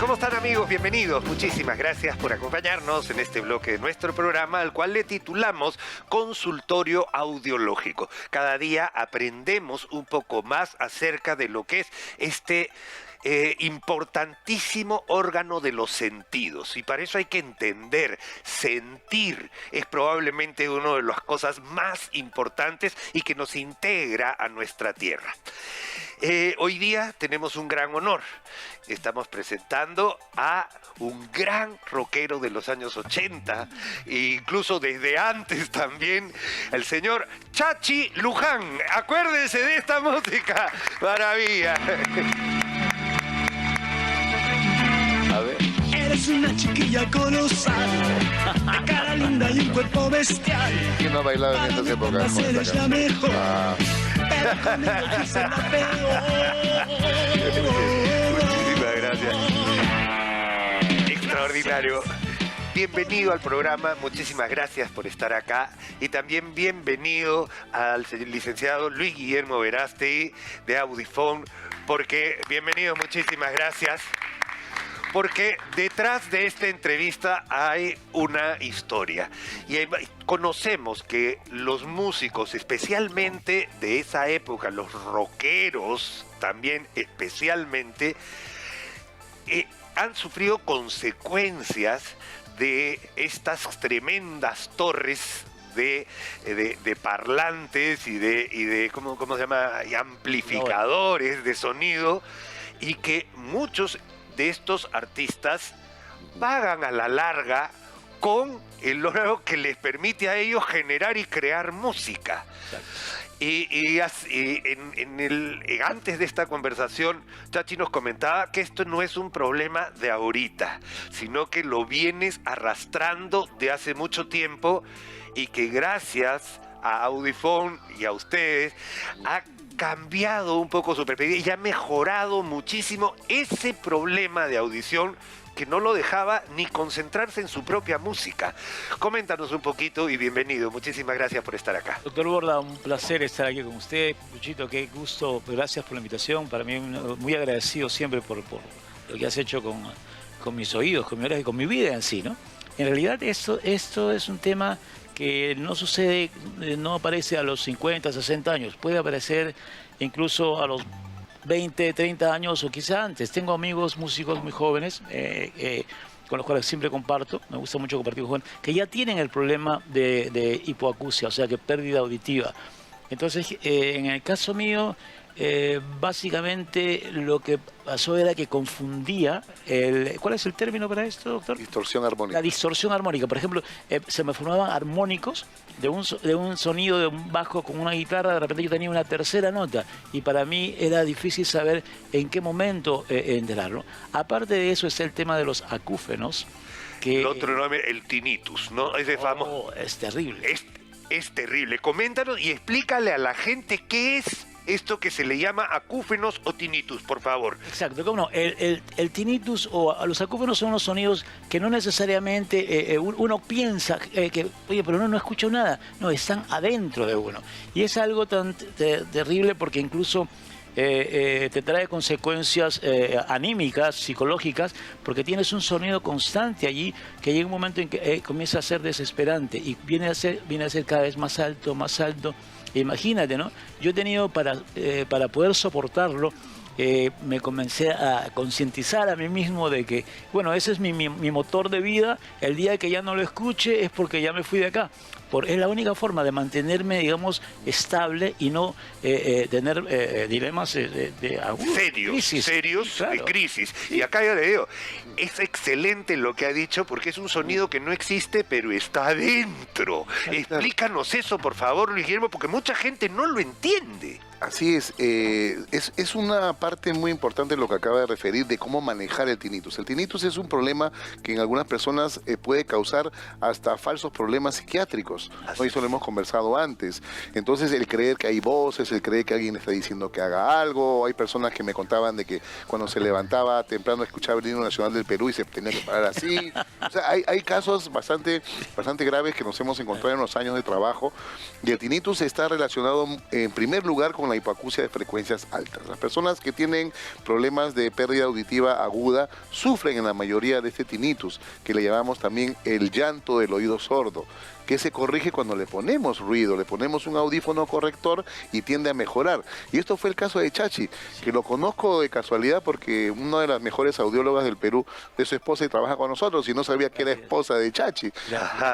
¿Cómo están, amigos? Bienvenidos. Muchísimas gracias por acompañarnos en este bloque de nuestro programa, al cual le titulamos Consultorio Audiológico. Cada día aprendemos un poco más acerca de lo que es este importantísimo órgano de los sentidos, y para eso hay que entender, sentir es probablemente una de las cosas más importantes y que nos integra a nuestra tierra. Hoy día tenemos un gran honor. Estamos presentando a un gran rockero de los años 80, e incluso desde antes también, el señor Chachi Luján. Acuérdense de esta música, maravilla. A ver. Eres una chiquilla colosal, de cara linda y un cuerpo bestial. ¿Quién no ha bailado en estas épocas? Eres la mejor, pero conmigo quise la peor. Muchísimas gracias. Extraordinario. Bienvenido al programa, muchísimas gracias por estar acá, y también bienvenido al licenciado Luis Guillermo Verástegui de Audiphone, porque bienvenido, muchísimas gracias. Porque detrás de esta entrevista hay una historia. Y conocemos que los músicos, especialmente de esa época, los rockeros también especialmente, han sufrido consecuencias de estas tremendas torres de parlantes y de ¿cómo se llama? Amplificadores de sonido, y que muchos de estos artistas pagan a la larga con el órgano que les permite a ellos generar y crear música. Antes de esta conversación, Chachi nos comentaba que esto no es un problema de ahorita, sino que lo vienes arrastrando de hace mucho tiempo, y que gracias a Audiphone y a ustedes ha cambiado un poco su perspectiva y ha mejorado muchísimo ese problema de audición que no lo dejaba ni concentrarse en su propia música. Coméntanos un poquito y bienvenido. Muchísimas gracias por estar acá. Doctor Borda, un placer estar aquí con usted. Luchito, qué gusto. Gracias por la invitación. Para mí, muy agradecido siempre por lo que has hecho con mis oídos, con mi oreja y con mi vida en sí, ¿no? En realidad, esto es un tema que no sucede, no aparece a los 50, 60 años. Puede aparecer incluso a los 20, 30 años o quizá antes. Tengo amigos músicos muy jóvenes con los cuales siempre comparto, me gusta mucho compartir con jóvenes, que ya tienen el problema de hipoacusia, o sea, que pérdida auditiva. Entonces, en el caso mío, básicamente lo que pasó era que confundía ¿cuál es el término para esto, doctor? Distorsión armónica. La distorsión armónica. Por ejemplo, se me formaban armónicos de un sonido de un bajo con una guitarra. De repente yo tenía una tercera nota y para mí era difícil saber en qué momento entrarlo. Aparte de eso está el tema de los acúfenos. Que, el otro nombre, el tinnitus, ¿no? Ese famoso. Es terrible. Es terrible. Coméntanos y explícale a la gente qué es esto que se le llama acúfenos o tinnitus, por favor. Exacto, ¿cómo no? El tinnitus o los acúfenos son los sonidos que no necesariamente uno piensa que, oye, pero no escucho nada. No, están adentro de uno. Y es algo tan terrible porque incluso te trae consecuencias anímicas, psicológicas, porque tienes un sonido constante allí que llega un momento en que comienza a ser desesperante y viene a ser cada vez más alto, más alto. Imagínate, ¿no? Yo he tenido para poder soportarlo, me comencé a concientizar a mí mismo de que, bueno, ese es mi motor de vida. El día que ya no lo escuche es porque ya me fui de acá. Es la única forma de mantenerme, digamos, estable y no tener dilemas de serios, claro. De crisis. Y acá yo le digo, es excelente lo que ha dicho, porque es un sonido que no existe, pero está adentro. Explícanos eso, por favor, Luis Guillermo, porque mucha gente no lo entiende. Así es una parte muy importante lo que acaba de referir de cómo manejar el tinnitus. El tinnitus es un problema que en algunas personas puede causar hasta falsos problemas psiquiátricos, ¿no? Y eso lo hemos conversado antes. Entonces, el creer que hay voces, el creer que alguien está diciendo que haga algo. Hay personas que me contaban de que cuando se levantaba temprano escuchaba el himno nacional del Perú y se tenía que parar así. O sea, hay casos bastante graves que nos hemos encontrado en los años de trabajo, y el tinnitus está relacionado en primer lugar con la hipoacusia de frecuencias altas. Las personas que tienen problemas de pérdida auditiva aguda sufren en la mayoría de este tinnitus, que le llamamos también el llanto del oído sordo, que se corrige cuando le ponemos ruido, le ponemos un audífono corrector y tiende a mejorar. Y esto fue el caso de Chachi, que lo conozco de casualidad porque una de las mejores audiólogas del Perú, de su esposa, y trabaja con nosotros, y no sabía que era esposa de Chachi.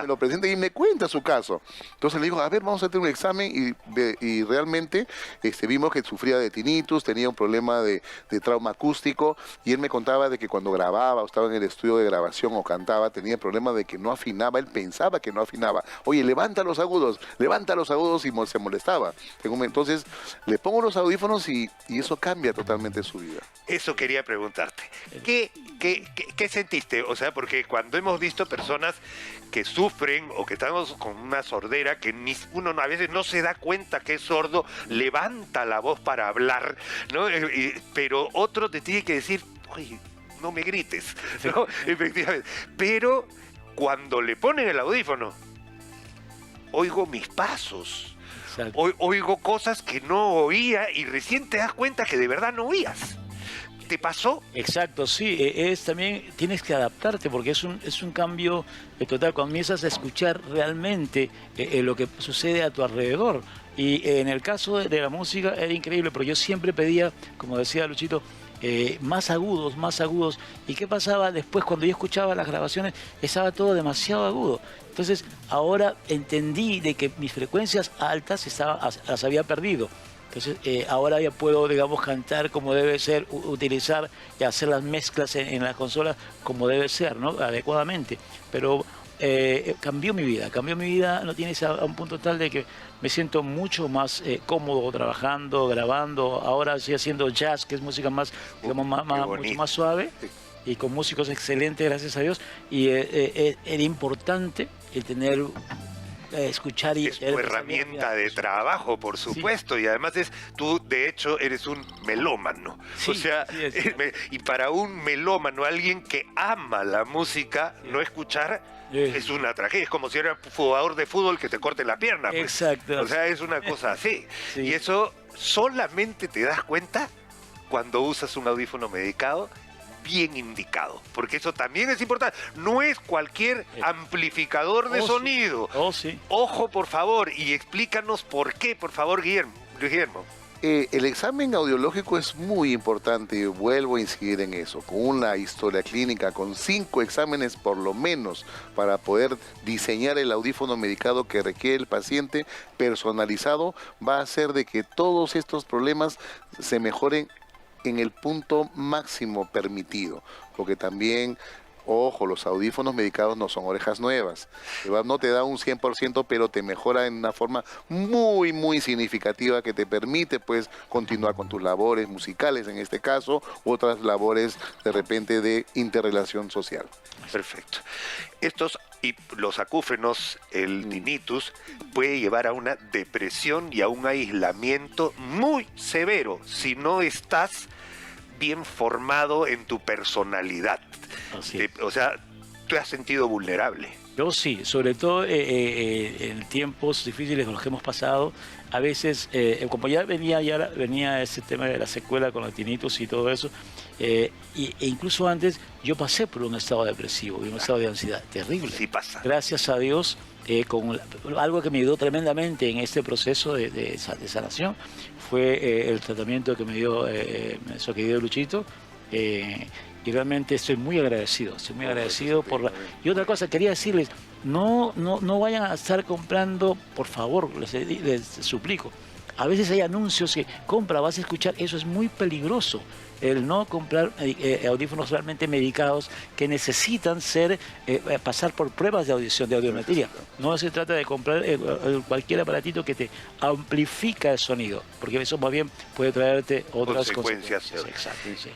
Me lo presenta y me cuenta su caso. Entonces le digo, a ver, vamos a hacer un examen, y realmente vimos que sufría de tinnitus, tenía un problema de trauma acústico, y él me contaba de que cuando grababa o estaba en el estudio de grabación o cantaba, tenía problema de que no afinaba, él pensaba que no afinaba. Oye, levanta los agudos, y se molestaba. Entonces le pongo los audífonos y eso cambia totalmente su vida. Eso quería preguntarte. ¿Qué sentiste? O sea, porque cuando hemos visto personas que sufren o que estamos con una sordera, que uno a veces no se da cuenta que es sordo, levanta la voz para hablar, ¿no? Pero otro te tiene que decir, oye, no me grites, ¿no? Efectivamente. Pero cuando le ponen el audífono, oigo mis pasos, oigo cosas que no oía y recién te das cuenta que de verdad no oías. ¿Te pasó? Exacto, sí. También tienes que adaptarte porque es un cambio total. Cuando comienzas a escuchar realmente lo que sucede a tu alrededor. Y en el caso de la música era increíble, pero yo siempre pedía, como decía Luchito, más agudos, más agudos. ¿Y qué pasaba después cuando yo escuchaba las grabaciones? Estaba todo demasiado agudo. Entonces ahora entendí de que mis frecuencias altas las había perdido. Entonces ahora ya puedo, digamos, cantar como debe ser, utilizar y hacer las mezclas en las consolas como debe ser, ¿no? Adecuadamente. Pero cambió mi vida, no tienes a un punto tal de que me siento mucho más cómodo trabajando, grabando. Ahora estoy haciendo jazz, que es música más, digamos, mucho más suave, y con músicos excelentes, gracias a Dios. Y era importante el tener... escuchar y... Es tu herramienta de trabajo, por supuesto, sí. Y además tú de hecho eres un melómano, sí, o sea, sí, y para un melómano, alguien que ama la música, sí, no escuchar es una tragedia, es como si era un jugador de fútbol que te corte la pierna, pues. Exacto. O sea, es una cosa así, sí. Y eso solamente te das cuenta cuando usas un audífono medicado bien indicado, porque eso también es importante. No es cualquier amplificador de sonido. Sí. Sí. Ojo, por favor, y explícanos por qué, por favor, Guillermo. El examen audiológico es muy importante, y vuelvo a incidir en eso, con una historia clínica, con 5 exámenes por lo menos, para poder diseñar el audífono medicado que requiere el paciente, personalizado, va a hacer de que todos estos problemas se mejoren en el punto máximo permitido, porque también, ojo, los audífonos medicados no son orejas nuevas, no te da un 100%, pero te mejora en una forma muy, muy significativa que te permite, pues, continuar con tus labores musicales, en este caso, u otras labores, de repente, de interrelación social. Perfecto. Los acúfenos, el tinnitus, puede llevar a una depresión y a un aislamiento muy severo si no estás bien formado en tu personalidad. O sea, ¿tú te has sentido vulnerable? Yo sí, sobre todo en tiempos difíciles con los que hemos pasado. A veces, como ya venía ese tema de la secuela con el tinnitus y todo eso, e incluso antes yo pasé por un estado depresivo y un estado de ansiedad terrible. Sí pasa. Gracias a Dios, con algo que me ayudó tremendamente en este proceso de sanación fue el tratamiento que me dio Luchito. Y realmente estoy muy agradecido, Y otra cosa, quería decirles, no vayan a estar comprando, por favor, les suplico. A veces hay anuncios que vas a escuchar, eso es muy peligroso. El no comprar audífonos realmente medicados que necesitan pasar por pruebas de audición, de audiometría. No se trata de comprar cualquier aparatito que te amplifica el sonido, porque eso más bien puede traerte otras consecuencias. Exacto, sí.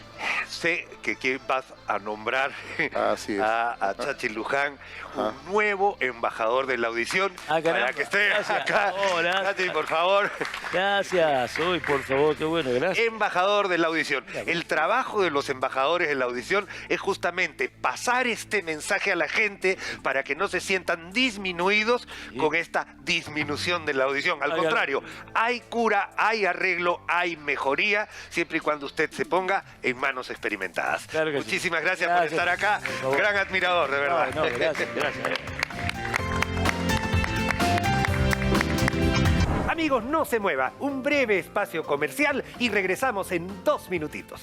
Sé que vas a nombrar a Chachi Luján, un nuevo embajador de la audición, para que esté acá. Hola. Chachi, por favor. Gracias, por favor, qué bueno, gracias. Embajador de la audición. El trabajo de los embajadores de la audición es justamente pasar este mensaje a la gente para que no se sientan disminuidos con esta disminución de la audición. Al contrario, hay cura, hay arreglo, hay mejoría, siempre y cuando usted se ponga en manos experimentadas. Claro que sí. Muchísimas gracias por estar acá. Gran admirador, de verdad. No, gracias. Amigos, no se mueva. Un breve espacio comercial y regresamos en 2 minutitos.